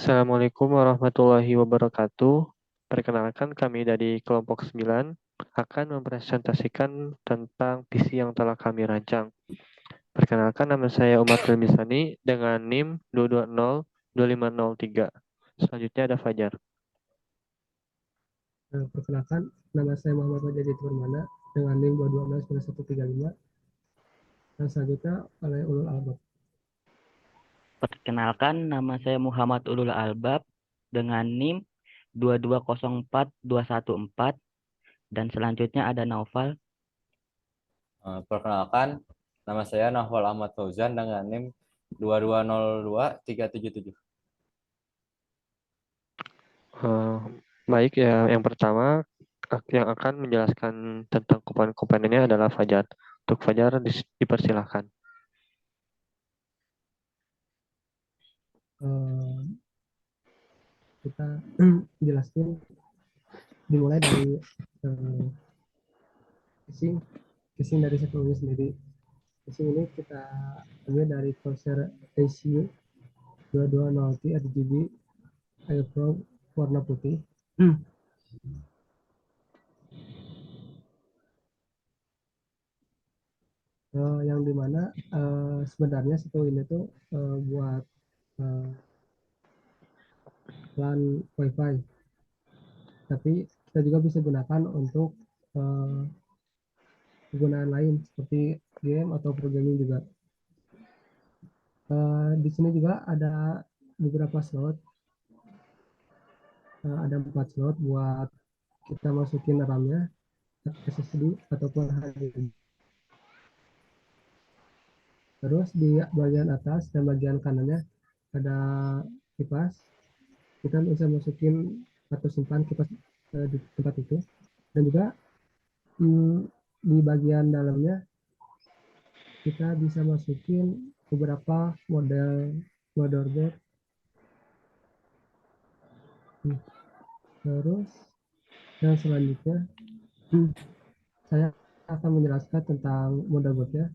Assalamualaikum warahmatullahi wabarakatuh. Perkenalkan kami dari kelompok 9 akan mempresentasikan tentang PC yang telah kami rancang. Perkenalkan nama saya Umar Filmisani dengan NIM 2202503. Selanjutnya ada Fajar. Perkenalkan, nama saya Muhammad Wajadi Permana dengan NIM 212-135 dan selanjutnya oleh Ulul Albab. Perkenalkan, nama saya Muhammad Ulul Albab dengan NIM 2204214 dan selanjutnya ada Naufal. Perkenalkan, nama saya Nahwal Ahmad Fauzan dengan NIM 2202377. Baik ya, yang pertama yang akan menjelaskan tentang komponen-komponennya adalah Fajar. Untuk Fajar dipersilahkan. Kita jelaskan dimulai dari casing dari CPU sendiri. Casing ini kita ambil dari Corsair ACU 220T RGB Airflow warna putih. Yang dimana sebenarnya CPU ini tuh buat LAN WiFi, tapi kita juga bisa gunakan untuk kegunaan lain seperti game atau programming juga. Di sini juga ada beberapa slot, ada 4 slot buat kita masukin RAM-nya, SSD ataupun HDD. Terus di bagian atas dan bagian kanannya ada kipas, kita bisa masukin atau simpan kipas di tempat itu, dan juga di bagian dalamnya kita bisa masukin beberapa model motherboard. Terus yang selanjutnya saya akan menjelaskan tentang motherboardnya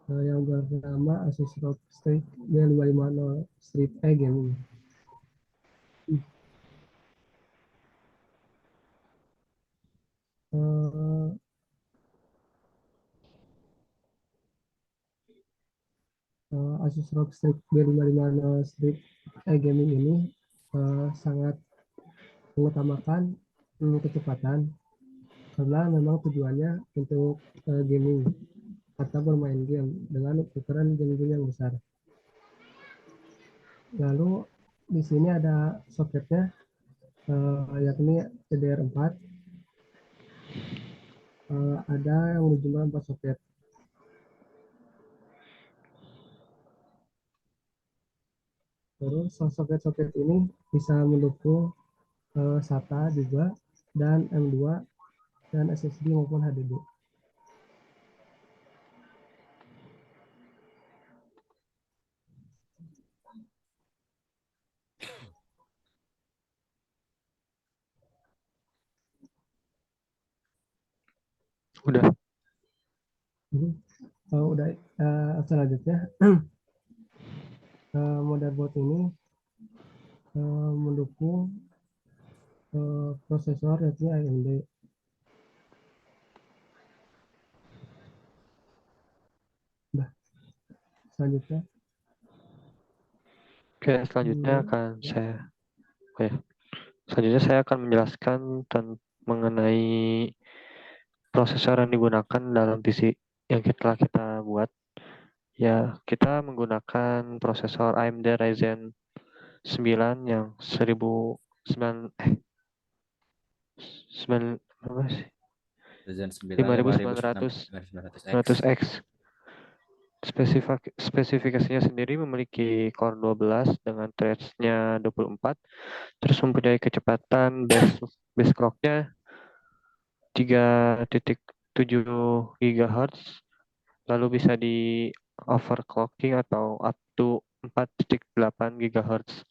yang bernama Asus ROG Strix B550 Strip E Gaming. Asus ROG Strix B550 Strip E Gaming ini sangat mengutamakan kecepatan karena memang tujuannya untuk gaming atau bermain game dengan ukuran game-game yang besar. Lalu di sini ada soketnya, yakni DDR4. Ada yang berjumlah 4 soket. Terus soket-soket ini bisa mendukung SATA juga dan M2 dan SSD maupun HDD. Udah. Udah. Selanjutnya motherboard ini mendukung prosesor yakni AMD. Nah, selanjutnya. Oke, selanjutnya saya akan menjelaskan mengenai prosesor yang digunakan dalam PC yang telah kita buat. Ya, kita menggunakan prosesor AMD Ryzen 9 yang 5900X. Spesifikasinya sendiri memiliki core 12 dengan threads-nya 24, terus mempunyai kecepatan base clock-nya 3.7 GHz, lalu bisa di overclocking atau up to 4.8 GHz.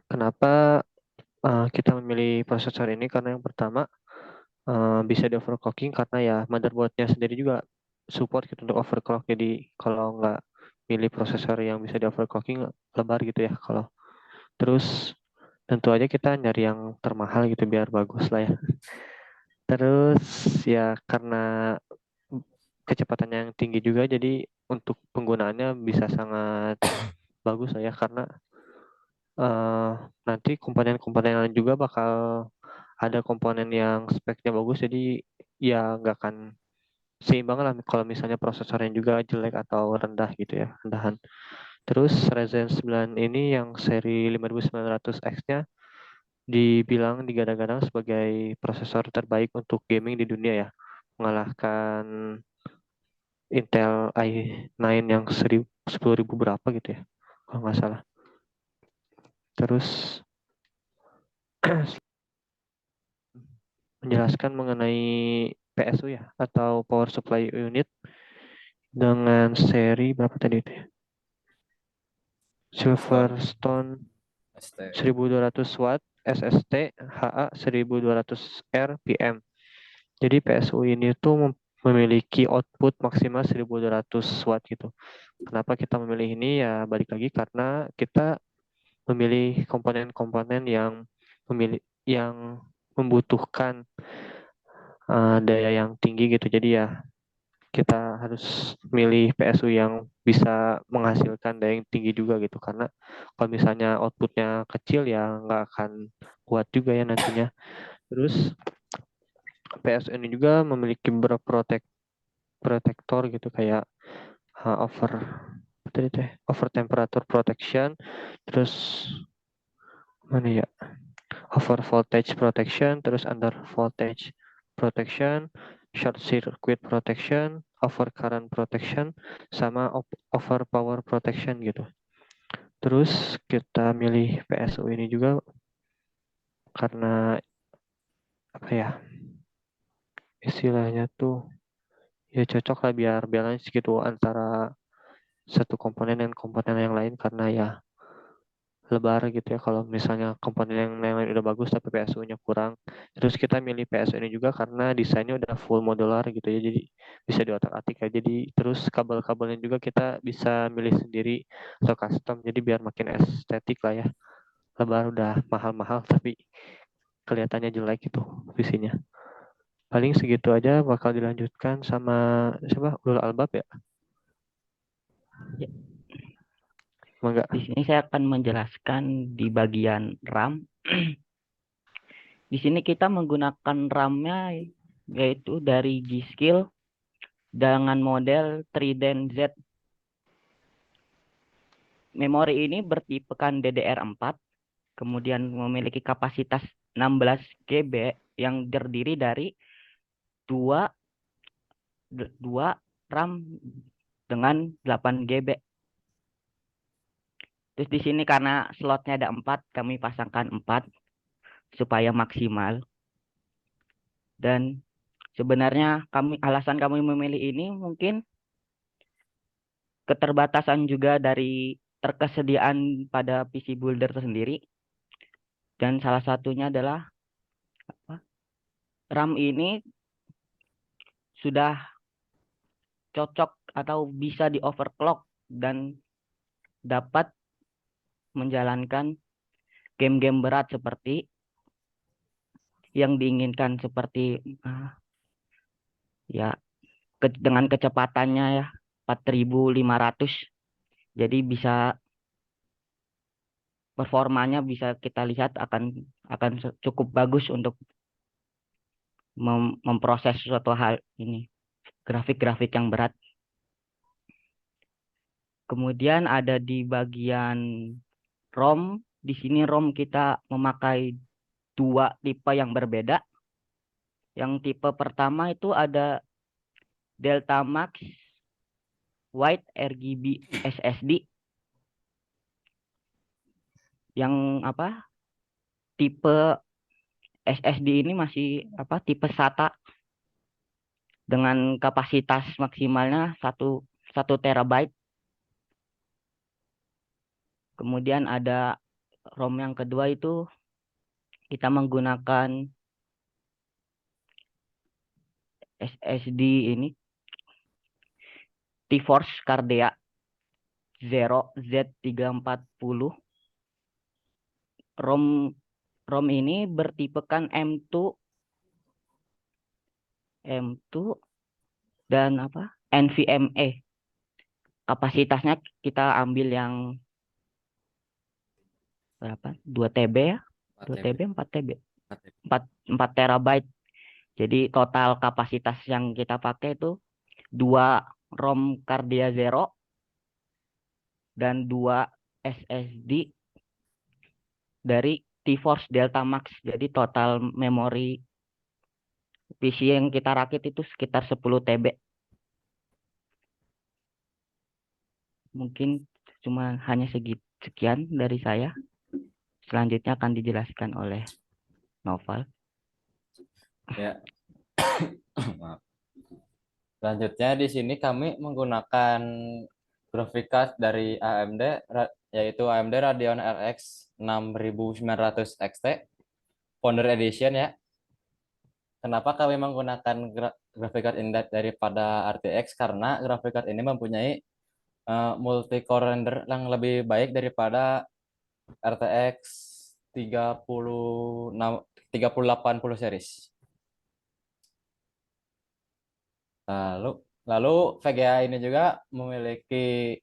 Kenapa kita memilih prosesor ini? Karena yang pertama bisa di overclocking karena ya motherboardnya sendiri juga support gitu untuk overclock. Jadi kalau nggak pilih prosesor yang bisa di overclocking lebar gitu ya kalau Terus tentu aja kita nyari yang termahal gitu biar bagus lah ya. Terus ya karena kecepatannya yang tinggi juga, jadi untuk penggunaannya bisa sangat bagus lah ya, karena nanti komponen-komponen lain juga bakal ada komponen yang speknya bagus, jadi ya nggak akan seimbang lah kalau misalnya prosesornya juga jelek atau rendah gitu ya, rendahan. Terus Ryzen 9 ini yang seri 5900X-nya digadang-gadang sebagai prosesor terbaik untuk gaming di dunia ya, mengalahkan Intel i9 yang 10.000 berapa gitu ya, kalau nggak salah. Terus menjelaskan mengenai PSU ya, atau Power Supply Unit dengan seri berapa tadi itu ya? Silverstone ST. 1200 watt SST HA 1200R PM. Jadi PSU ini tuh memiliki output maksimal 1200 watt gitu. Kenapa kita memilih ini? Ya balik lagi karena kita memilih komponen-komponen yang membutuhkan daya yang tinggi gitu. Jadi ya kita harus milih PSU yang bisa menghasilkan daya yang tinggi juga gitu, karena kalau misalnya outputnya kecil ya nggak akan kuat juga ya nantinya. Terus PSU ini juga memiliki beberapa protektor gitu, kayak over over temperature protection, terus mana ya, over voltage protection, terus under voltage protection, short circuit protection, over current protection, sama over power protection gitu. Terus kita milih PSU ini juga karena apa ya, istilahnya tuh ya cocok lah biar balance gitu antara satu komponen dan komponen yang lain, karena ya lebar gitu ya kalau misalnya komponen yang lain udah bagus tapi PSU-nya kurang. Terus kita milih PSU ini juga karena desainnya udah full modular gitu ya, jadi bisa diotak-atik ya. Jadi terus kabel-kabelnya juga kita bisa milih sendiri atau custom, jadi biar makin estetik lah ya. Lebar udah mahal-mahal tapi kelihatannya jelek gitu visinya. Paling segitu aja, bakal dilanjutkan sama siapa, Ulul Albab ya. Ya. Mangga. Di sini saya akan menjelaskan di bagian RAM. Di sini kita menggunakan RAM-nya yaitu dari G-Skill dengan model Trident Z. Memori ini bertipekan DDR4, kemudian memiliki kapasitas 16 GB yang terdiri dari 2 RAM dengan 8 GB. Terus di sini karena slotnya ada 4, kami pasangkan 4 supaya maksimal. Dan sebenarnya alasan kami memilih ini mungkin keterbatasan juga dari terkesediaan pada PC builder tersendiri. Dan salah satunya adalah RAM ini sudah cocok atau bisa di overclock dan dapat menjalankan game-game berat seperti yang diinginkan, seperti ya dengan kecepatannya ya 4500. Jadi bisa performanya bisa kita lihat akan cukup bagus untuk memproses suatu hal ini, grafik-grafik yang berat. Kemudian ada di bagian ROM. Di sini ROM kita memakai 2 tipe yang berbeda. Yang tipe pertama itu ada Delta Max White RGB SSD. Yang tipe SSD ini masih tipe SATA dengan kapasitas maksimalnya 1 terabyte. Kemudian ada ROM yang kedua itu kita menggunakan SSD ini T-Force Cardea Zero Z340 ROM ROM ini bertipekan M2 dan NVMe. Kapasitasnya kita ambil yang berapa? 2 TB ya? 2 TB, 4 TB. 4 terabyte. Jadi total kapasitas yang kita pakai itu 2 ROM Cardia Zero dan 2 SSD dari T-Force Delta Max. Jadi total memori PC yang kita rakit itu sekitar 10 TB. Mungkin cuma hanya sekian dari saya. Selanjutnya akan dijelaskan oleh Noval. Ya. Maaf. Selanjutnya di sini kami menggunakan graphic card dari AMD yaitu AMD Radeon RX 6900 XT Founder Edition ya. Kenapa kami menggunakan graphic card ini daripada RTX? Karena graphic card ini mempunyai multi core render yang lebih baik daripada RTX 3080 series. Lalu VGA ini juga memiliki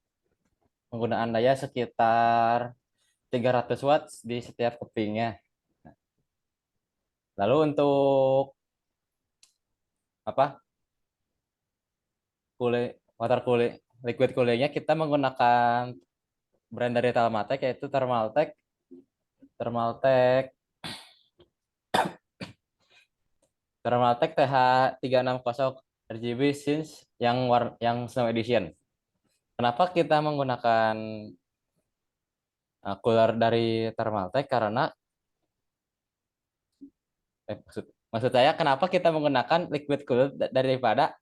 penggunaan daya sekitar 300 watts di setiap kepingnya. Lalu untuk liquid coolingnya kita menggunakan brand dari Thermaltake yaitu Thermaltake TH360 RGB Since yang Snow Edition. Kenapa kita menggunakan cooler dari Thermaltake? Karena maksud saya kenapa kita menggunakan liquid cooler daripada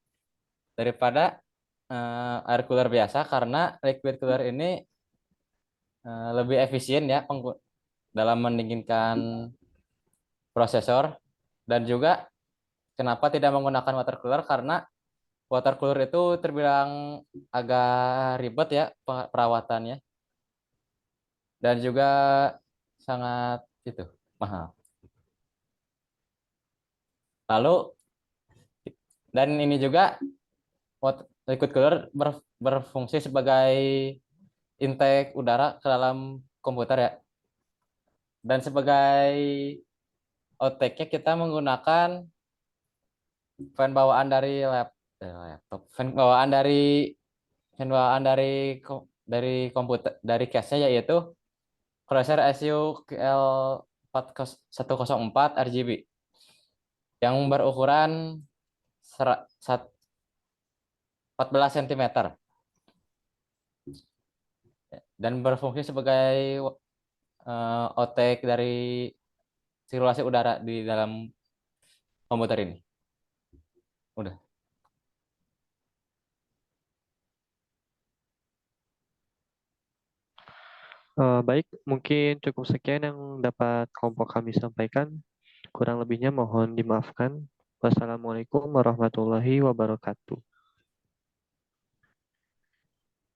air cooler biasa? Karena liquid cooler ini lebih efisien ya dalam mendinginkan prosesor, dan juga kenapa tidak menggunakan water cooler? Karena water cooler itu terbilang agak ribet ya perawatannya, dan juga sangat mahal. Lalu dan ini juga liquid cooler berfungsi sebagai intake udara ke dalam komputer ya. Dan sebagai outtake-nya kita menggunakan fan bawaan dari laptop, fan bawaan dari komputer, dari case-nya, yaitu Corsair SU QL104 RGB yang berukuran 14 cm dan berfungsi sebagai outtake dari sirkulasi udara di dalam komputer ini. Udah. Baik, mungkin cukup sekian yang dapat kelompok kami sampaikan. Kurang lebihnya mohon dimaafkan. Wassalamualaikum warahmatullahi wabarakatuh.